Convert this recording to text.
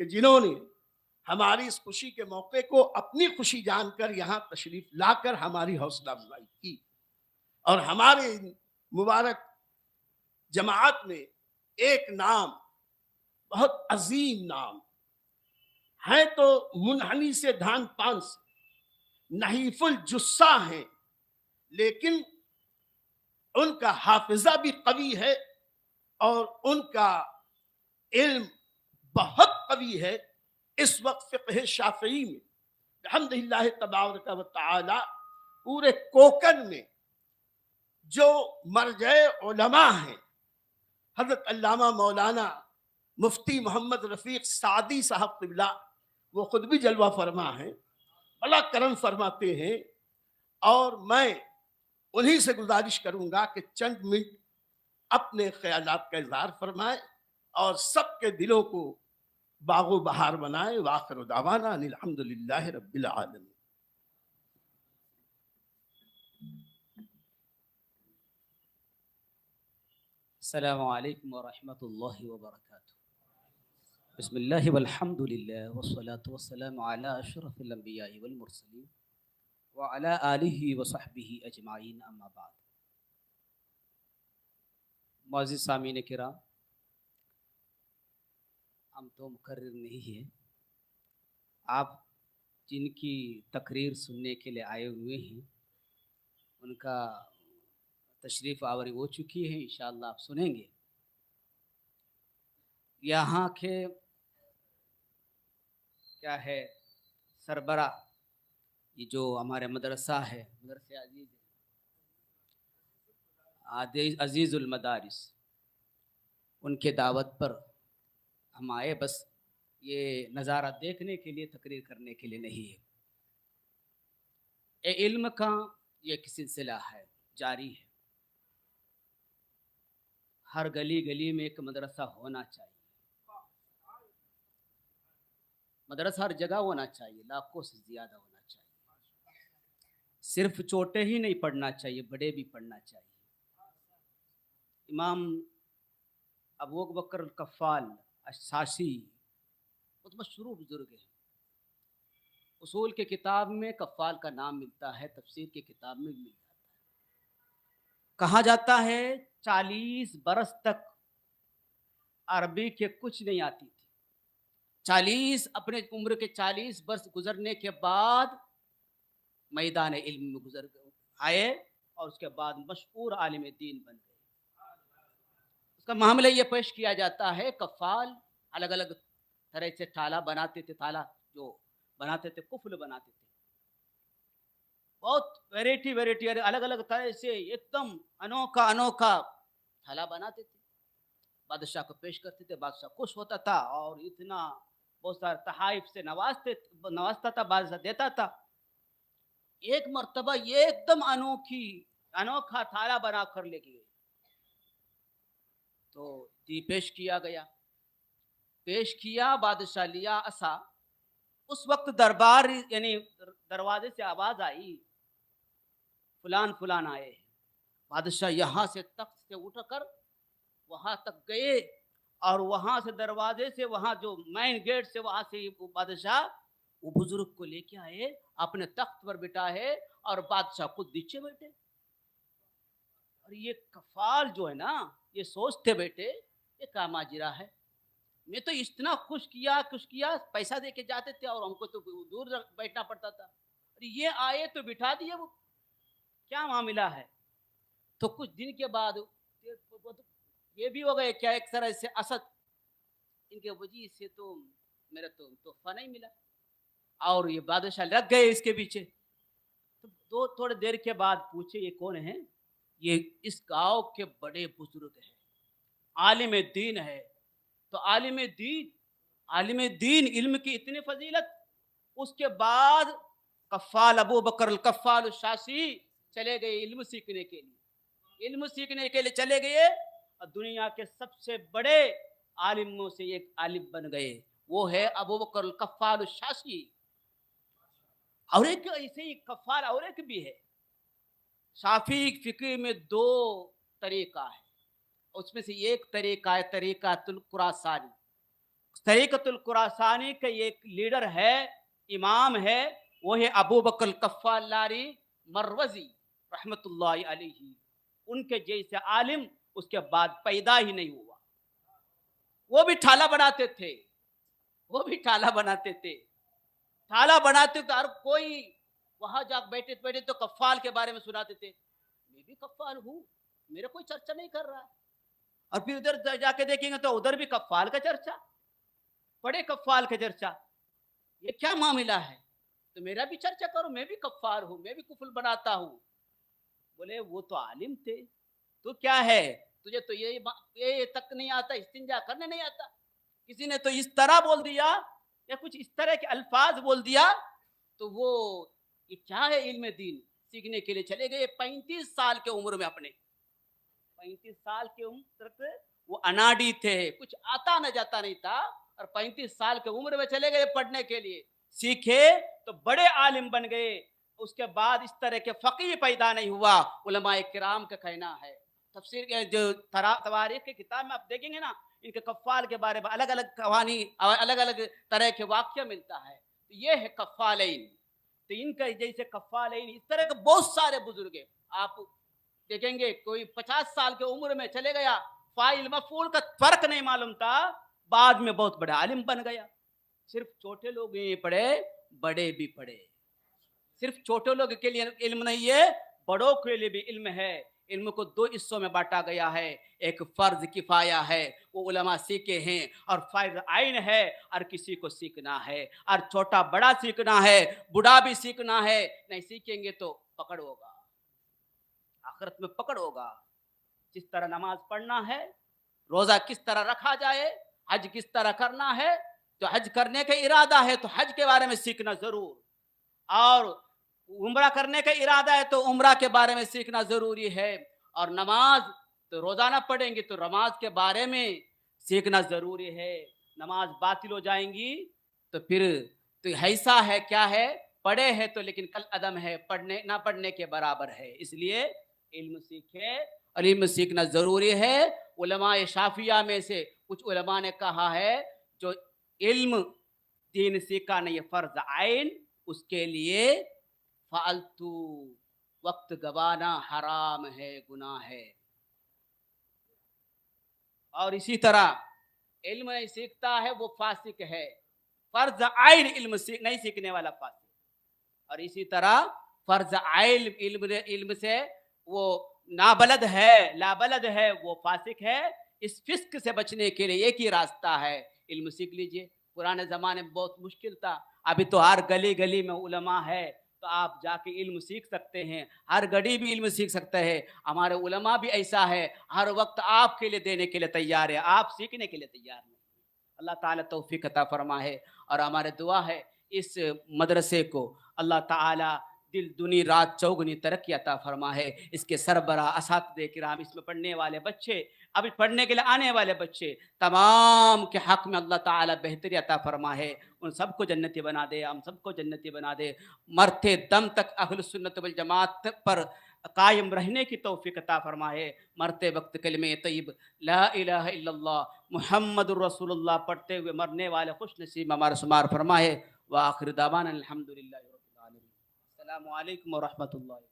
کہ جنہوں نے ہماری اس خوشی کے موقع کو اپنی خوشی جان کر یہاں تشریف لا کر ہماری حوصلہ افزائی کی، اور ہمارے مبارک جماعت میں ایک نام، بہت عظیم نام ہے، تو منحنی سے دھان پان سے نحیف الجثہ ہیں، لیکن ان کا حافظہ بھی قوی ہے اور ان کا علم بہت قوی ہے۔ اس وقت فقہ شافعی میں الحمدللہ تبارک و تعالی پورے کوکن میں جو مرجع علماء ہیں، حضرت علامہ مولانا مفتی محمد رفیق سعدی صاحب قبلہ، وہ خود بھی جلوہ فرما ہیں، بڑا کرم فرماتے ہیں، اور میں انہی سے گزارش کروں گا کہ چند منٹ اپنے خیالات کا اظہار فرمائے اور سب کے دلوں کو باغ و بہار بنائے۔ وآخر دعوانا ان الحمدللہ رب العالمین۔ السلام علیکم ورحمۃ اللہ وبرکاتہ۔ بسم اللہ والحمد للہ والصلاة والسلام علی اشرف الانبیاء والمرسلین وعلی آلہ وصحبہ اجمعین، اما بعد۔ معزز سامعین کرام، ہم تو مقرر نہیں ہیں، آپ جن کی تقریر سننے کے لیے آئے ہوئے ہیں ان کا تشریف آوری ہو چکی ہے، انشاءاللہ آپ سنیں گے۔ یہاں کے کیا ہے سربراہ، یہ جو ہمارے مدرسہ ہے، مدرسہ عزیز المدارس، ان کے دعوت پر ہم آئے، بس یہ نظارہ دیکھنے کے لیے، تقریر کرنے کے لیے نہیں ہے۔ یہ علم کا یہ ایک سلسلہ ہے، جاری ہے۔ ہر گلی گلی میں ایک مدرسہ ہونا چاہیے، مدرسہ ہر جگہ ہونا چاہیے، لاکھوں سے زیادہ ہونا چاہیے۔ صرف چھوٹے ہی نہیں پڑھنا چاہیے، بڑے بھی پڑھنا چاہیے۔ امام ابو بکر الکفال الشاشی بہت مشہور بزرگ ہیں، اصول کے کتاب میں کفال کا نام ملتا ہے، تفسیر کی کتاب میں بھی مل جاتا ہے۔ کہا جاتا ہے 40 برس تک عربی کے کچھ نہیں آتی تھی، 40 اپنے عمر کے 40 برس گزرنے کے بعد میدان علم میں گزر آئے، اور اس کے بعد مشہور عالم دین بن گئے۔ اس کا معاملہ یہ پیش کیا جاتا ہے، کفال الگ الگ طرح سے تھالا بناتے تھے، تھالا جو بناتے تھے قفل بناتے تھے، بہت ویرائٹی الگ الگ طرح سے ایک دم انوکھا تھالا بناتے تھے، بادشاہ کو پیش کرتے تھے، بادشاہ خوش ہوتا تھا اور اتنا بہت سارے تحائف سے نوازتا تھا، بادشاہ دیتا تھا۔ ایک مرتبہ یہ ایک دم انوکھا تھالا بنا کر لے گئے، تو پیش کیا گیا، پیش کیا، بادشاہ لیا عصا۔ اس وقت دربار یعنی دروازے سے آواز آئی، فلان فلان آئے۔ بادشاہ یہاں سے تخت سے اٹھ کر وہاں تک گئے، اور وہاں سے دروازے سے، وہاں جو مین گیٹ سے، وہاں سے بادشاہ وہ بزرگ کو لے کے آئے، اپنے تخت پر بٹھا ہے، اور بادشاہ خود نیچے بیٹھے۔ اور یہ کفال جو ہے نا، یہ سوچتے بیٹے یہ کیا ماجرا ہے، میں تو اتنا خوش کیا پیسہ دے کے جاتے تھے، اور ہم کو تو دور بیٹھنا پڑتا تھا، اور یہ آئے تو بٹھا دیے، وہ کیا معاملہ ہے؟ تو کچھ دن کے بعد یہ بھی ہو گئے، کیا ایک طرح سے اسد، ان کے وجہ سے تو میرا تو تحفہ نہیں ملا، اور یہ بادشاہ لگ گئے اس کے پیچھے۔ تو تھوڑے دیر کے بعد پوچھے یہ کون ہے؟ یہ اس گاؤں کے بڑے بزرگ ہیں، عالم دین ہے۔ تو عالم دین علم کی اتنی فضیلت، اس کے بعد کفال ابو بکر الکفال الشاشی چلے گئے علم سیکھنے کے لیے چلے گئے، اور دنیا کے سب سے بڑے عالموں سے ایک عالم بن گئے، وہ ہے ابو بکر الکفال الشاشی۔ اور ایک ایسے ہی کفال اور ایک بھی ہے، شافعی فقہ میں 2 طریقہ ہے، اس میں سے ایک طریقہ ہے طریقہ الخراسانی، तरीक़तुल खुरासानी के एक लीडर है, इमाम है, वो है अबू बकर कफ़्फ़ालारी मरवज़ी रहमतुल्लाहि अलैहि। उनके जैसे आलिम उसके बाद पैदा ही नहीं हुआ। वो भी ठाला बनाते थे, वो भी ठाला बनाते थे, ठाला बनाते थे। और कोई वहां जा बैठे बैठे तो कफ़्फ़ाल के बारे में सुनाते थे, मैं भी कफ़्फ़ाल हूँ, मेरा कोई चर्चा नहीं कर रहा है। और फिर उधर जाके देखेंगे तो उधर भी कफ़्फ़ाल का चर्चा, बड़े कफ़्फ़ाल का चर्चा। ये क्या मामला है? तो मेरा भी चर्चा करो, मैं भी कफ़्फ़ार हूँ, मैं भी कुफ़्र बनाता हूँ। बोले वो तो आलिम थे, तो क्या है, तुझे तो ये तक नहीं आता, इस्तिंजा करने नहीं आता। किसी ने तो इस तरह बोल दिया या कुछ इस तरह के अल्फाज बोल दिया, तो वो ये क्या है, इल्म दीन सीखने के लिए चले गए 35 साल के उम्र में। अपने 35 साल के उम्र तक वो अनाड़ी थे, कुछ आता न जाता नहीं था, और 35 साल के उम्र में चले गए पढ़ने के लिए। सीखे तो बड़े आलिम बन गए। उसके बाद इस तरह के फकीह पैदा नहीं हुआ। उलमाए किराम का कहना है, तफसीर के जो तवारीख की किताब में आप देखेंगे ना, इनके कफ़्फ़ाल के बारे में अलग अलग कहानी, अलग अलग तरह के वाक्य मिलता है। तो ये है कफ़्फ़ालैन। तो इनका जैसे कफ़्फ़ालैन इस तरह के बहुत सारे बुजुर्ग हैं। आप देखेंगे कोई 50 साल के उम्र में चले गया, फाइल मफूल का फर्क नहीं मालूम था, बाद में बहुत बड़ा आलिम बन गया। सिर्फ छोटे लोग नहीं पढ़े, बड़े भी पढ़े। सिर्फ छोटे लोग के लिए इल्म नहीं है, बड़ों के लिए भी इल्म है। इल्म को 2 हिस्सों में बांटा गया है। एक फर्ज किफाया है, वो उलमा सीखे हैं, और फर्ज आइन है, और किसी को सीखना है, और छोटा बड़ा सीखना है, बूढ़ा भी सीखना है। नहीं सीखेंगे तो पकड़ होगा, आखिरत में पकड़ होगा। जिस तरह नमाज पढ़ना है, रोजा किस तरह रखा जाए, हज किस तरह करना है, तो हज करने का इरादा है तो हज के बारे में सीखना जरूर, और उम्रा करने का इरादा है तो उम्रा के बारे में सीखना जरूरी है, और नमाज तो रोजाना पढ़ेंगे तो नमाज के बारे में सीखना जरूरी है। नमाज बातिल हो जाएंगी तो फिर तो ऐसा है, क्या है, पढ़े है तो लेकिन कल अदम है, पढ़ने ना पढ़ने के बराबर है। इसलिए इल्म सीखे, और इल्म सीखना जरूरी है। उलमाए शाफिया में से कुछ उलमा ने कहा है, जो इल्म दीन सीखा नहीं फर्ज आइन, उसके लिए फालतू वक्त गवाना हराम है, गुनाह है। और इसी तरह इल्म नहीं सीखता है वो फासिक है, फर्ज आइन इल्म नहीं सीखने वाला फासिक। और इसी तरह फर्ज आइन इल्म से वो नाबलद है, लाबलद है, वो फासिक है। इस फिस्क से बचने के लिए एक ही रास्ता है, इल्म सीख लीजिए। पुराने ज़माने में बहुत मुश्किल था, अभी तो हर गली गली में उलमा है, तो आप जाके इल्म सीख सकते हैं। हर गड़ी भी इल्म सीख सकते हैं। हमारे उलमा भी ऐसा है, हर वक्त आपके लिए देने के लिए तैयार है, आप सीखने के लिए तैयार नहीं। अल्लाह ताला तौफीक अता फरमाए। और हमारे दुआ है इस मदरसे को अल्लाह ताला दिल दुनी रात चौगुनी तरक्की अता फरमाए। इसके सरबरा असातिज़े किराम, इसमें पढ़ने वाले बच्चे, अभी पढ़ने के लिए आने वाले बच्चे, तमाम के हक में अल्लाह ताला बेहतरी अता फरमाए। उन सबको जन्नती बना दे, हम सबको जन्नती बना दे। मरते दम तक अहल सुन्नत वल जमात पर कायम रहने की तौफीक अता फरमाए। मरते वक्त कलमे तय्यब ला इलाहा इल्लल्लाह मुहम्मदुर रसूलुल्लाह पढ़ते हुए मरने वाले खुश नसीब हमारा शुमार फरमाए। व आखिर दावाना अल्हम्दुलिल्लाहि रब्बिल आलमीन। अस्सलामु अलैकुम व रहमतुल्लाहि।